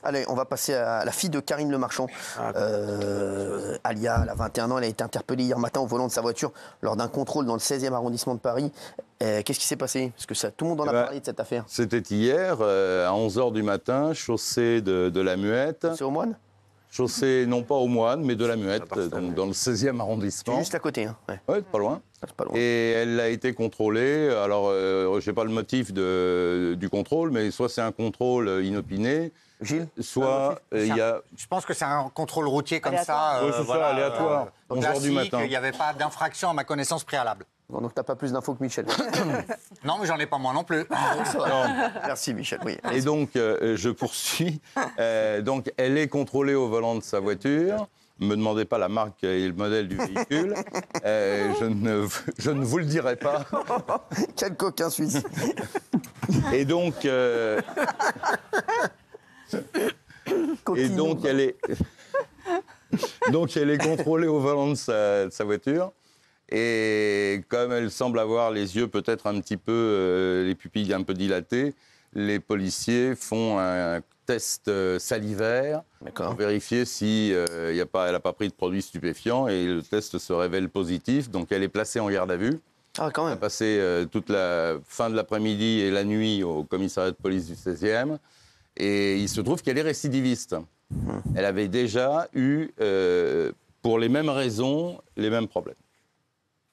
Allez, on va passer à la fille de Karine Le Marchand. Alia, elle a 21 ans, elle a été interpellée hier matin au volant de sa voiture lors d'un contrôle dans le 16e arrondissement de Paris. Qu'est-ce qui s'est passé? Parce que tout le monde en a parlé de cette affaire. C'était hier, à 11h du matin, chaussée de la Muette. C'est au Moine? Chaussée, non pas au Moine, mais de la Muette, donc dans le 16e arrondissement. C'est juste à côté. Hein. Ouais, pas loin. Pas loin. Et elle a été contrôlée. Alors, je sais pas le motif du contrôle, mais soit c'est un contrôle inopiné, Gilles, soit il y a... Je pense que c'est un contrôle routier comme aléatoire. ça. Oui, c'est ça, aléatoire. 11h du matin. Il n'y avait pas d'infraction à ma connaissance préalable. Bon, donc tu n'as pas plus d'infos que Michel. Non, mais j'en ai pas moi non plus. Non. Merci Michel. Oui. Et donc, je poursuis. Donc, elle est contrôlée au volant de sa voiture. Ne me demandez pas la marque et le modèle du véhicule. Je ne vous le dirai pas. Quel coquin suisse. Et donc... Et donc, elle est contrôlée au volant de sa voiture. Et comme elle semble avoir les yeux peut-être un petit peu, les pupilles un peu dilatées, les policiers font un test salivaire pour vérifier si elle n'a pas pris de produits stupéfiants. Et le test se révèle positif. Donc, elle est placée en garde à vue. Ah, quand même. Elle a passé toute la fin de l'après-midi et la nuit au commissariat de police du 16e. Et il se trouve qu'elle est récidiviste. Elle avait déjà eu, pour les mêmes raisons, les mêmes problèmes.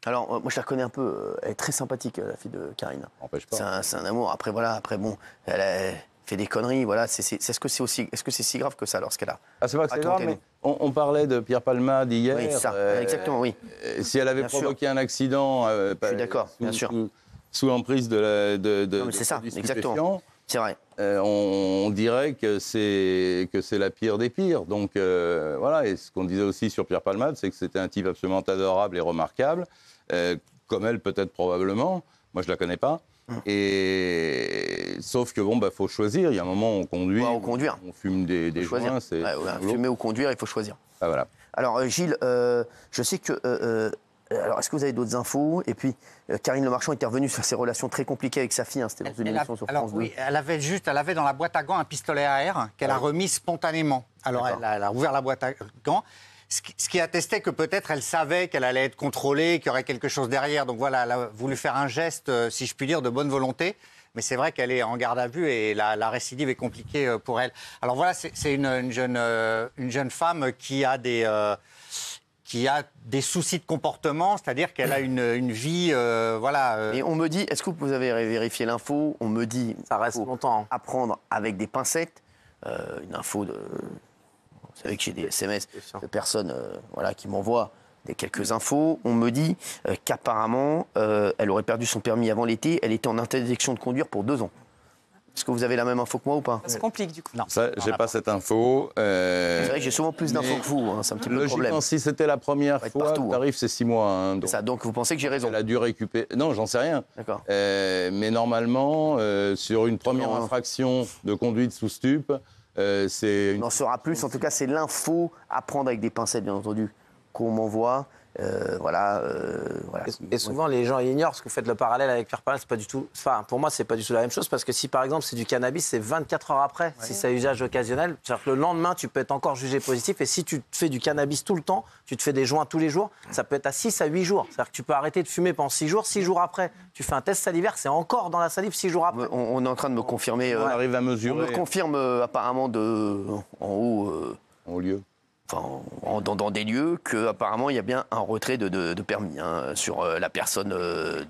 Alors, moi, je la connais un peu. Elle est très sympathique, la fille de Karine. N'empêche pas. C'est un amour. Après, bon, elle a fait des conneries. Voilà. Est-ce que c'est si grave que ça lorsqu'elle a... Ah, c'est vrai que c'est grave, mais on parlait de Pierre Palmade hier. Oui, ça. Exactement, oui. Si elle avait provoqué un accident... je suis d'accord, bien sûr. Sous l'emprise c'est ça, exactement. C'est vrai. On dirait que c'est la pire des pires. Donc voilà, et ce qu'on disait aussi sur Pierre Palmade, c'est que c'était un type absolument adorable et remarquable, comme elle peut-être probablement. Moi, je la connais pas. Et sauf que faut choisir. Il y a un moment où on conduit, on fume des joints. Fumer ou conduire, il faut choisir. Ah, voilà. Alors Gilles, je sais que... alors, est-ce que vous avez d'autres infos? Et puis, Karine Le Marchand était revenue sur ses relations très compliquées avec sa fille. C'était dans une émission sur France 2. Oui, elle avait dans la boîte à gants un pistolet à air qu'elle a remis spontanément. Alors, elle a ouvert la boîte à gants, ce qui attestait que peut-être elle savait qu'elle allait être contrôlée, qu'il y aurait quelque chose derrière. Donc voilà, elle a voulu faire un geste, si je puis dire, de bonne volonté. Mais c'est vrai qu'elle est en garde à vue et la récidive est compliquée pour elle. Alors voilà, c'est une jeune femme qui a des soucis de comportement, c'est-à-dire qu'elle a une vie, voilà... Et on me dit, est-ce que vous avez vérifié l'info? On me dit, ça reste longtemps. À prendre avec des pincettes. Une info de... Vous savez que j'ai des SMS de personnes qui m'envoient quelques infos. On me dit qu'apparemment, elle aurait perdu son permis avant l'été. Elle était en interdiction de conduire pour 2 ans. Est-ce que vous avez la même info que moi ou pas? Ça se complique du coup. Non, ça, j'ai pas cette info. C'est vrai que j'ai souvent plus d'infos que vous, c'est un petit peu le problème. Logiquement, si c'était la première fois, le tarif c'est 6 mois. Donc vous pensez que j'ai raison? Elle a dû récupérer... Non, j'en sais rien. D'accord. Mais normalement, sur une première infraction de conduite sous stup, c'est... On en saura plus, en tout cas c'est l'info à prendre avec des pincettes bien entendu qu'on m'envoie. Et souvent, les gens ignorent, parce que vous faites le parallèle avec Pierre Palmade, c'est pas du tout... Enfin, pour moi, c'est pas du tout la même chose, parce que si, par exemple, c'est du cannabis, c'est 24 heures après, si c'est usage occasionnel. C'est-à-dire que le lendemain, tu peux être encore jugé positif, et si tu te fais du cannabis tout le temps, tu te fais des joints tous les jours, ça peut être à 6 à 8 jours. C'est-à-dire que tu peux arrêter de fumer pendant 6 jours, 6 jours après, tu fais un test salivaire, c'est encore dans la salive 6 jours après. On est en train de me confirmer... On arrive à mesurer. On me confirme apparemment en haut... en haut lieu. Enfin, dans des lieux qu'apparemment il y a bien un retrait de permis sur la personne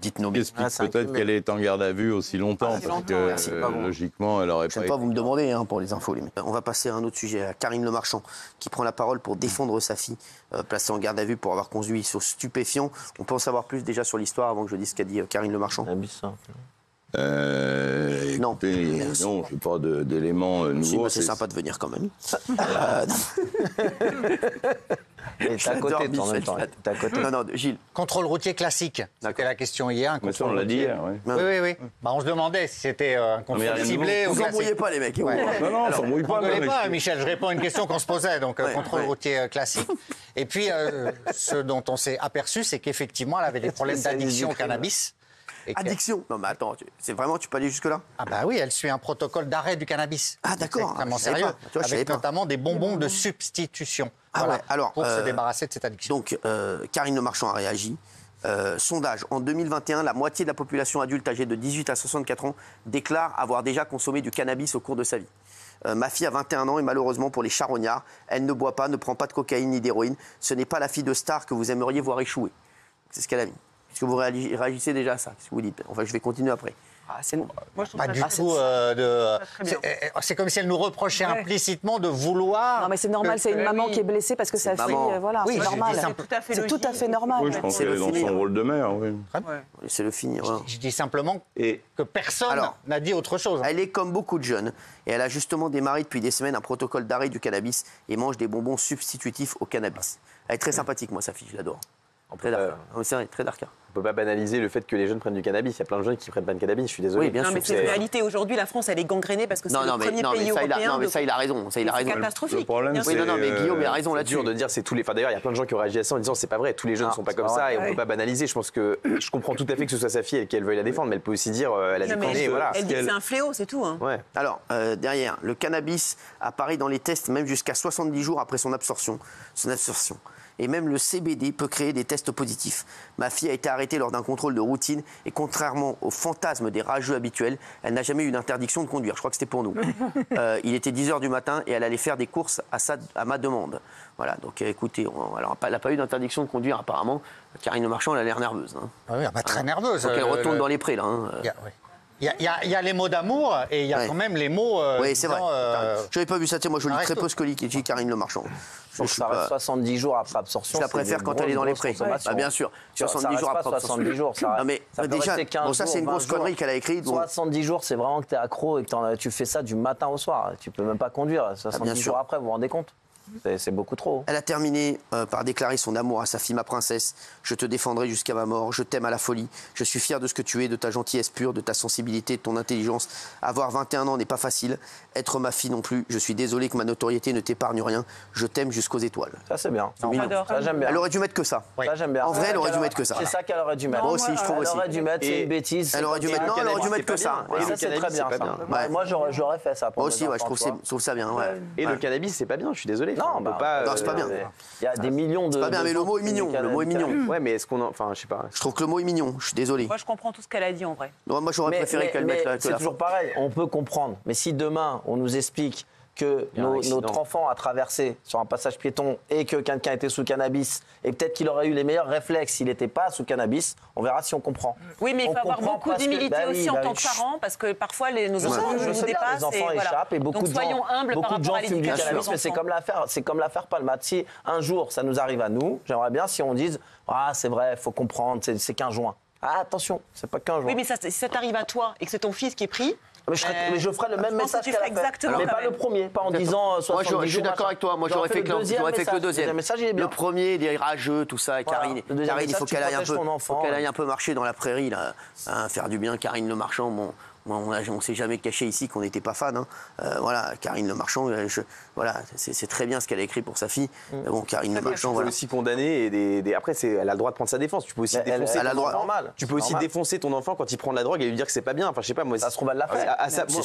dite nommée. Explique peut-être qu'elle est en garde à vue aussi longtemps, parce que logiquement elle aurait pas... Je ne sais pas, vous me demandez pour les infos. On va passer à un autre sujet, à Karine Le Marchand, qui prend la parole pour défendre sa fille, placée en garde à vue pour avoir conduit sur stupéfiant. On peut en savoir plus déjà sur l'histoire avant que je dise ce qu'a dit Karine Le Marchand? Écoutez, non, je n'ai pas d'éléments nouveaux. C'est sympa de venir quand même. T'es à côté de ton temps. Non, Gilles. Contrôle routier classique. C'était la question hier. Mais ça, on l'a dit hier, oui. On se demandait si c'était un contrôle ciblé ou classique. Vous n'embrouillez pas, les mecs. Non, on s'embrouille pas. pas, Michel. Je réponds à une question qu'on se posait. Donc, contrôle routier classique. Et puis, ce dont on s'est aperçu, c'est qu'effectivement, elle avait des problèmes d'addiction au cannabis. Addiction. Non, mais attends, c'est vraiment, tu peux aller jusque-là? Ah bah oui, elle suit un protocole d'arrêt du cannabis. Ah d'accord. C'est extrêmement Je savais sérieux. pas. Tu vois, je savais Avec pas. notamment des bonbons de substitution. Ah ouais, alors, pour se débarrasser de cette addiction. Donc, Karine Le Marchand a réagi. Sondage, en 2021, la moitié de la population adulte âgée de 18 à 64 ans déclare avoir déjà consommé du cannabis au cours de sa vie. Ma fille a 21 ans et malheureusement pour les charognards, elle ne boit pas, ne prend pas de cocaïne ni d'héroïne. Ce n'est pas la fille de star que vous aimeriez voir échouer. C'est ce qu'elle a mis. Est-ce que vous réagissez déjà à ça? Qu'est-ce que vous dites? Enfin, je vais continuer après. Moi, je trouve Pas ça du très tout. bien. C'est comme si elle nous reprochait implicitement de vouloir. Non, mais c'est normal, c'est une maman qui est blessée parce que sa fille. Voilà, Oui, c'est je normal. dis C'est tout à fait C'est tout à logique. fait normal. Oui, je pense C'est qu'elle est le dans finir. son rôle de mère, oui. Laissez-le finir. Voilà. Je dis simplement Et que personne Alors, n'a dit autre chose. Elle est comme beaucoup de jeunes et elle a justement démarré depuis des semaines un protocole d'arrêt du cannabis et mange des bonbons substitutifs au cannabis. Elle est très sympathique, moi, sa fille, je l'adore. Très dark. C'est vrai, très dark. On peut pas banaliser le fait que les jeunes prennent du cannabis. Il y a plein de jeunes qui prennent pas de cannabis. Je suis désolé. Oui, bien Non, sûr. mais c'est une réalité. Aujourd'hui, la France, elle est gangrénée parce que c'est le premier pays européen. Non, mais ça, il a raison. Ça, il a C'est raison. catastrophique. Le problème, Bien c'est- Oui, sûr. non, mais Guillaume, il a raison C'est là-dessus. dur de dire c'est tous les. Enfin d'ailleurs, il y a plein de gens qui ont réagi à ça en disant c'est pas vrai. Tous les jeunes ne sont pas c'est comme pas ça vrai. et on peut pas banaliser. Je pense que je comprends tout à fait que ce soit sa fille et qu'elle veuille la défendre, mais elle peut aussi dire elle a Non, mais déconné. Voilà. elle dit que c'est un fléau, c'est tout. Hein. Ouais. Alors, derrière, le cannabis apparaît dans les tests même jusqu'à 70 jours après son absorption. Et même le CBD peut créer des tests positifs. Ma fille a été arrêtée lors d'un contrôle de routine et contrairement au fantasme des rageux habituels, elle n'a jamais eu d'interdiction de conduire. Je crois que c'était pour nous. Il était 10h du matin et elle allait faire des courses à ma demande. Voilà, donc écoutez, alors, elle n'a pas eu d'interdiction de conduire apparemment. Karine Le Marchand, elle a l'air nerveuse. Hein. Ah oui, très nerveuse. Donc elle retourne dans les prés là. Hein. Il y a les mots d'amour et il y a Ouais. quand même les mots. Oui, c'est vrai. disant, Je n'avais pas vu ça. Moi, je lis très arrête-toi. peu ce que dit Karine Le Marchand. Donc ça reste 70 jours après absorption. Je la c'est préfère une quand grosse, elle est dans les grosse prés. consommation. Bah, bien sûr. Ça 70 reste jours pas après 70 jours. Ça, Non, mais ça peut déjà, rester 15 bon, ça, c'est une jours, grosse 20 jours. connerie qu'elle a écrite. Bon. 70 jours, c'est vraiment que tu es accro et que tu fais ça du matin au soir. Tu peux même pas conduire. 70 sûr. jours après, vous vous rendez compte? C'est beaucoup trop. Elle a terminé par déclarer son amour à sa fille, ma princesse. Je te défendrai jusqu'à ma mort. Je t'aime à la folie. Je suis fier de ce que tu es, de ta gentillesse pure, de ta sensibilité, de ton intelligence. Avoir 21 ans n'est pas facile. Être ma fille non plus. Je suis désolé que ma notoriété ne t'épargne rien. Je t'aime jusqu'aux étoiles. Ça, c'est bien. J'adore. Ça, j'aime bien. Elle aurait dû mettre que ça. Ça, j'aime bien. En vrai, elle aurait dû mettre que ça. C'est ça qu'elle aurait dû mettre. Moi aussi, je trouve Elle aussi. aurait dû mettre, c'est Et une bêtise. Elle aurait dû mettre. Non, elle aurait dû mettre que ça. Et ça, c'est très bien. c'est pas ça. bien. Ouais. Moi, j'aurais fait ça. Pour Moi mes aussi, ouais, je enfants, trouve tu vois. ça bien. Ouais. Et Ouais. le cannabis, c'est pas bien. Je suis désolé. Non, on peut bah, pas. non, c'est pas bien. Il y a des millions de. C'est pas bien, mais le mot est mignon. Le mot est mignon. Ouais, mais est-ce qu'on enfin, je sais pas. Je trouve que le mot est mignon. Je suis désolé. Moi, je comprends tout ce qu'elle a dit en vrai. Non, moi, j'aurais préféré qu'elle mette c'est la toujours pareil, on peut comprendre. Mais si demain, on nous explique que y a un accident. notre enfant a traversé sur un passage piéton et que quelqu'un était sous cannabis, et peut-être qu'il aurait eu les meilleurs réflexes s'il n'était pas sous cannabis, on verra si on comprend. Oui, mais il On faut avoir comprend beaucoup parce que- d'humilité bah oui, aussi en bah tant oui. que parents, parce que parfois nos Je enfants sais nous bien, dépassent. les enfants échappent et beaucoup Donc de soyons gens, humbles par beaucoup de rapport gens à fument du l'éducation cannabis, des mais c'est enfants. comme l'affaire Palmade. Si un jour ça nous arrive à nous, j'aimerais bien si on dise ah c'est vrai, faut comprendre, c'est qu'un joint. Ah attention, c'est pas qu'un joint. Oui, mais si ça t'arrive à toi et que c'est ton fils qui est pris, Mais je ferai le même je pense message que tu qu'elle a ferais fait. exactement Mais quand pas même. le premier, pas en disant 70 Moi, je suis jours, d'accord machin. avec toi. Moi, j'aurais fait que le deuxième. Le message, il est bien. Le premier, les rageux, tout ça. Voilà. Karine, Le deuxième il faut message, tu qu'elle aille un protèges peu, ton enfant. faut qu'elle aille un peu marcher dans la prairie, là, hein, faire du bien. Karine Le Marchand, bon, on s'est jamais caché ici qu'on n'était pas fan. Hein. Voilà, Karine Le Marchand, voilà, c'est très bien ce qu'elle a écrit pour sa fille. Mais bon, Karine Le Tu Marchand, peux voilà. aussi condamner et après elle a le droit de prendre sa défense. Tu peux aussi défoncer elle a le ton droit. enfant. Normal. Tu peux aussi Normal. défoncer ton enfant quand il prend de la drogue et lui dire que c'est pas bien. Enfin, je sais pas moi. Ça se trouve, elle l'a fait.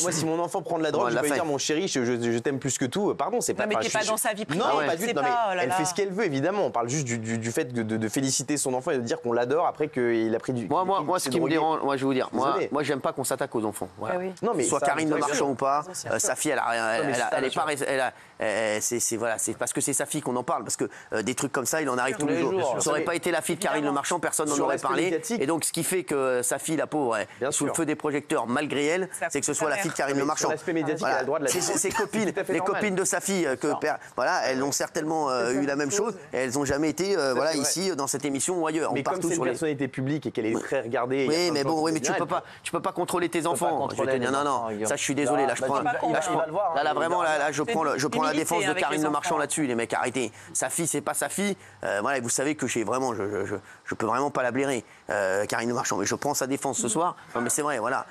Moi, si mon enfant prend de la drogue, elle je l'a peux lui fait. dire mon chéri, je t'aime plus que tout. Pardon, c'est pas. Non, mais enfin, t'es pas dans sa vie privée. Non, Ouais. pas du C'est tout. Non, mais pas, oh là elle là. fait ce qu'elle veut, évidemment. On parle juste du fait de féliciter son enfant et de dire qu'on l'adore après qu'il a pris du. Moi, ce qui me dérange, moi, je vais vous dire, Désolé. moi, j'aime pas qu'on s'attaque aux enfants. Voilà. Ah oui. Non, mais Soit ça, Karine Le bien Marchand sûr. ou pas, Bien sûr. sa fille, c'est parce que c'est sa fille qu'on en parle, parce que des trucs comme ça, il en arrive tous les jours. Ça aurait pas été la fille de Karine Le Marchand, personne n'en Sur aurait l'aspect parlé. médiatique. Et donc, ce qui fait que sa fille, la pauvre, est Bien sous le sûr. feu des projecteurs, malgré elle, Ça c'est que ce coûte soit la cher. fille de Karine Le Sur Marchand. l'aspect médiatique, elle a le droit de la dire. Ses copines, Tout à fait les normal. copines de sa fille, voilà, elles ont certainement eu la même chose, et elles n'ont jamais été, voilà, vrai. ici dans cette émission ou ailleurs. Mais ou comme partout c'est une sur les. personnalité publique et qu'elle est très regardée. il y a Oui, plein de mais gens bon, qui oui, mais disent, tu peux pas contrôler tes enfants. Je vais te contrôler dire, les non, enfants, non, Guillaume. ça, je suis désolé. Là, je Bah, prends, tu vas le voir, là, hein, vraiment, là, je prends la Humilité défense de avec Karine les Le Marchand enfants. là-dessus, les mecs, arrêtez. Sa fille, c'est pas sa fille. Voilà, vous savez que j'ai vraiment, je peux vraiment pas la blairer. Karine Le Marchand. Mais je prends sa défense ce soir. Non, mais c'est vrai, voilà.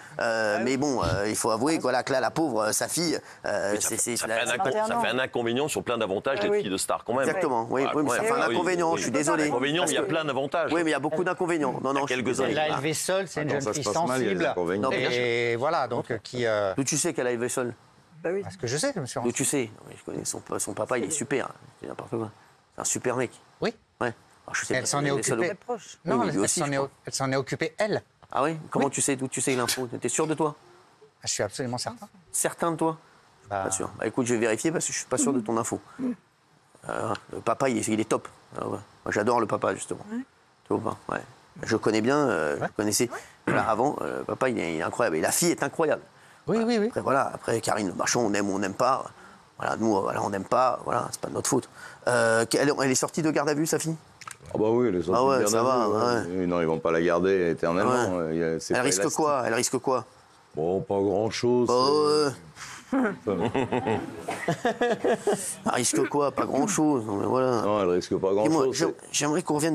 Mais bon, il faut avouer que, voilà, que là, la pauvre, sa fille, ça fait un inconvénient sur plein d'avantages d'être fille de star, quand même. Exactement, oui, mais ça fait un inconvénient, je suis désolé. Inconvénient, mais il y a plein d'avantages. Oui, mais il y a beaucoup d'inconvénients. Non, je suis désolé. Elle a élevé seule, c'est une jeune fille sensible. Et voilà, donc qui... D'où tu sais qu'elle a élevé seule? Parce que je sais, monsieur. D'où tu sais? Je connais son papa, il est super. C'est n'importe quoi. C'est un super mec. Oui. Ouais. Alors, je sais elle s'en est occupée. Non, elle s'en est occupée, elle. Ah oui? Comment tu sais? D'où tu sais l'info? T'es sûr de toi? Je suis absolument certain. Certain de toi? Pas sûr. Bah, écoute, je vais vérifier parce que je suis pas sûr de ton info. Le papa, il est top. Moi, j'adore le papa, justement. Tu vois pas? Ouais. Je connais bien, je connaissais. Voilà, avant, le papa, il est incroyable. Et la fille est incroyable. Oui. Après, voilà, après Karine Le Marchand, on aime ou on n'aime pas. Voilà, nous, voilà, on n'aime pas. Voilà, c'est pas de notre faute. Elle est sortie de garde à vue, sa fille? Ah bah oui, elle est sortie de garde à vue. Ouais. Non, ils vont pas la garder éternellement. Ouais. Elle risque quoi? Elle risque quoi? Bon, pas grand-chose. Elle risque quoi? Pas grand-chose. Voilà. Non, elle risque pas grand-chose. J'aimerais qu'on revienne